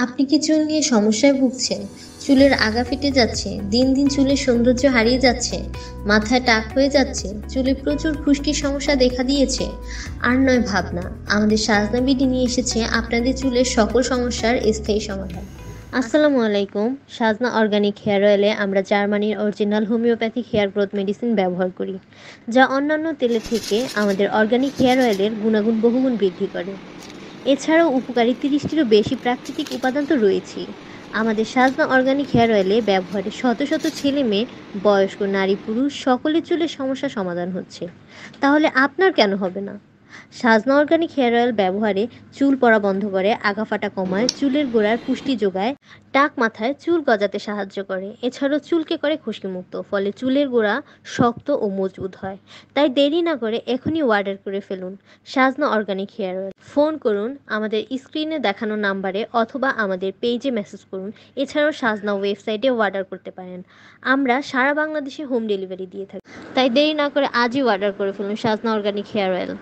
আপনি কি চুল নিয়ে সমস্যায় ভুগছেন? চুলের আগা ফেটে যাচ্ছে, দিন দিন চুলের সৌন্দর্য হারিয়ে যাচ্ছে, মাথায় টাক হয়ে যাচ্ছে, চুলে প্রচুর খুশকির সমস্যা দেখা দিয়েছে? আর নয় ভাবনা, আমাদের সাজনা বিডি নিয়ে এসেছে আপনাদের চুলের সকল সমস্যার স্থায়ী সমাধান। আসসালামু আলাইকুম। সাজনা অর্গানিক হেয়ার অয়েলে আমরা জার্মানির original homeopathic hair growth medicine ব্যবহার করি, যা অন্যান্য তেলের থেকে আমাদের অর্গানিক হেয়ার অয়েলের গুণাগুণ বহুগুণ বৃদ্ধি করে। এছাড়াও উপকারী 30টিরও বেশি প্রাকৃতিক উপাদান তো রয়েছেই। আমাদের সাজনা অর্গানিক হেয়ার অয়েলে ব্যবহারে শত শত ছেলে মেয়ে, বয়স্ক নারী পুরুষ সকলের চুলের সমস্যা সমাধান হচ্ছে। তাহলে আপনার কেন হবে না? সাজনা অর্গানিক হেয়ার অয়েল ব্যবহারে চুল পড়া বন্ধ করে, আগা ফাটা কমায়, চুলের গোড়ার পুষ্টি যোগায়, টাক মাথায় চুল গজাতে সাহায্য করে। এছাড়াও চুলকে করে খুশকিমুক্ত, ফলে চুলের গোড়া শক্ত ও মজবুত হয়। তাই দেরি না করে এখনই অর্ডার করে ফেলুন সাজনা অর্গানিক হেয়ার অয়েল। ফোন করুন আমাদের স্ক্রিনে দেখানো নাম্বারে অথবা আমাদের পেজে মেসেজ করুন। এছাড়াও সাজনা ওয়েবসাইটে অর্ডার করতে পারেন। আমরা সারা বাংলাদেশে হোম ডেলিভারি দিয়ে থাকি। তাই দেরি না করে আজই অর্ডার করে ফেলুন সাজনা অর্গানিক হেয়ার অয়েল।